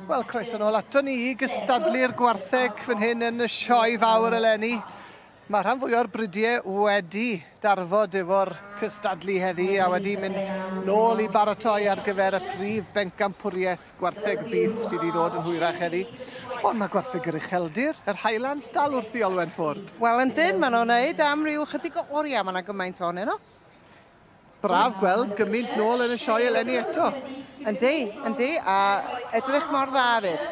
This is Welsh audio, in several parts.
Wel, croeso nôl ato ni i gystadlu'r Gwartheg fan hyn yn y sioe fawr eleni. Mae rhan fwy o'r brydiau wedi darfod efo'r cystadlu heddi a wedi mynd nôl i baratoi ar gyfer y prif bencampwriaeth Gwartheg Beef sydd i ddod yn hwyrach heddi. Ond mae Gwartheg yr Ucheldir, yr Highlands, dal wrth i Olwen Fford. Wel, yndyn, maen nhw'n neud am ryw chydig o oriau, mae yna gymaint ohonyn nhw. Braf gweld gymaint nôl yn y sioe eleni eto. Yndi, a edrych mor dda fyd.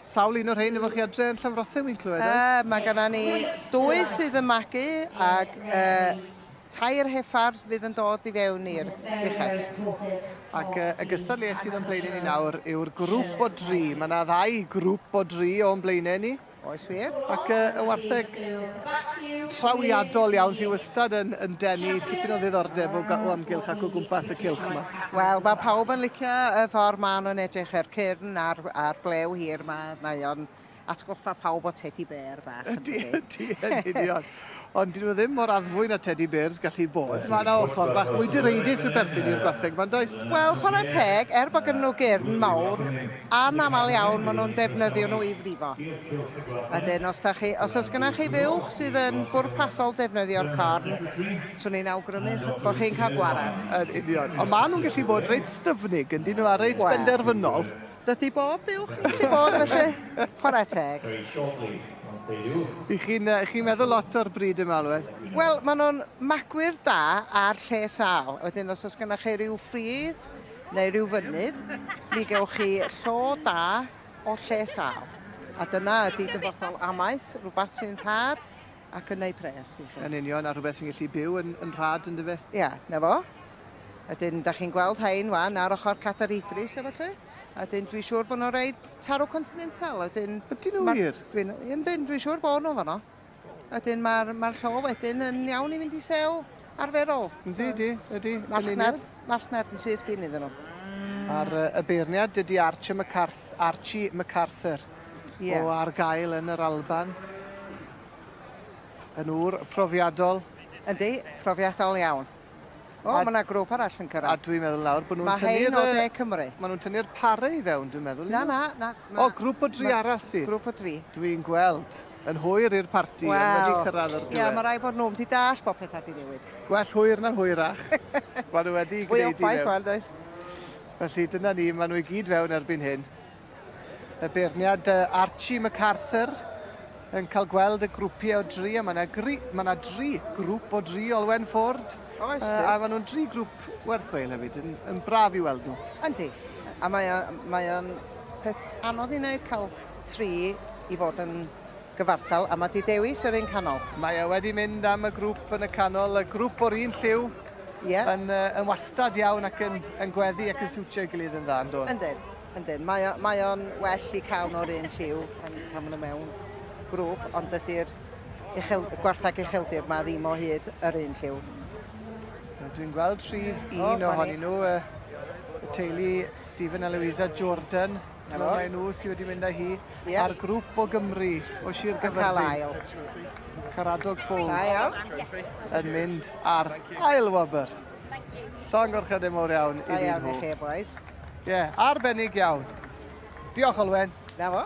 Sawl un o'r rhain efo chi adre yn Llanfrothin wy'n clywed? Mae gennym ni 2 sydd yn magu ac 3 heffardd fydd yn dod i fewn i'r uches. Ac y gystadleuaeth sydd yn blaenau ni nawr yw'r grŵp o 3. Mae yna 2 grŵp o 3 o'n blaenau ni. Oes wir. Ac y wartheg trawiadol iawn sy'n wastad yn denu tipyn o ddiddordeb o amgylch ac o gwmpas y cylch yma. Wel, mae pawb yn licio y ffordd maen nhw'n edrych ar cyrn a'r blew hir. Mae o'n atgoffa pawb o teddy bear bach. Ydy. Ond dyn nhw ddim mor addfwy na teddy bears gallu bod. Mae yna ochr bach mwy direidus yn perthyn i'r Gwartheg, ma'n does? Wel, chwarae teg, bod gen nhw gyrn mawr, anamal iawn maen nhw'n defnyddio nhw i frifo. Ydyn, os oes gennych chi fywch sydd yn bwrpasol defnyddio'r corn, swn i'n awgrymu bod chi'n cael gwarad. Ond maen nhw'n gallu bod reit styfnig, yn dyn nhw a reit benderfynol. Dydy bob bywch yn gallu bod, felly chwarae teg. I chi'n meddwl lot o'r bryd yma, Olwen? Wel, maen nhw'n magwyr da ar lle sal. Wedyn, os oes gennych chi ryw ffrydd neu ryw fynydd, mi gewch chi llo da o lle sal. A dyna ydy dyfodol amaeth, rhywbeth sy'n rhad ac yn neud pres. Yn union, a rhywbeth sy'n gallu byw yn rhad yn dyfa? Ia, na fo. Ydyn, da chi'n gweld hein wan ar ochr Cadar Idris, efallai. Ydyn, dwi'n siŵr bod nhw'n reid taro continental. Ydyn nhw wir? Dwi'n siŵr bod nhw fanno. Ydyn, mae'r llo wedyn yn iawn i fynd i sel arferol. Ydy. Marchnad yn syth bin iddyn nhw. A'r y beirniad ydy Archie MacArthur o ar gael yn yr Alban. Yn ŵr profiadol. Ydy, profiadol iawn. Mae yna grŵp arall yn cyrraedd. A dwi'n meddwl nawr bod nhw'n tynnu'r... Mae hein o De Cymru. Mae nhw'n tynnu'r pare i fewn, dwi'n meddwl. Na. O, grŵp o 3 arall sydd? Grŵp o 3. Dwi'n gweld. Yn hwyr i'r parti, yn wedi cyrraedd o'r diwedd. Ie, mae rai bod nhw'n wedi dall bod pethau di newid. Gwell hwyr na hwyrach. Mae nhw wedi gwneud i fewn. Felly dyna ni, mae nhw i gyd fewn erbyn hyn. Y beirniad Archie MacArthur yn cael gweld y grwpiau o 3, a mae yna 3 grŵp o 3 Olwen Fford. A maen nhw'n 3 grŵp werthweil hefyd, yn braf i weld nhw. Yndi, a mae o'n peth anodd i wneud cael 3 i fod yn gyfartal, a mae di dewis yr un canol. Mae wedi mynd am y grŵp yn y canol, y grŵp o'r un lliw, yn wastad iawn ac yn gweddi ac yn siwtio i gilydd yn dda, yn dod. Yndyn. Mae o'n well i cawn o'r un lliw pan maen nhw mewn grŵp, ond ydy'r Gwartheg Ucheldir ma ddim o hyd yr un lliw. Dwi'n gweld un ohonyn nhw, y teulu Stephen a Louisa Jordan. Mae nhw sydd wedi mynd â hi ar grŵp o Gymru o Sir Gyfyrddin. Caradog Fold yn mynd ar ail wobr. Llongorchyd mawr iawn iddyn nhw. Ie, arbennig iawn. Diolch Olwen. Na fo.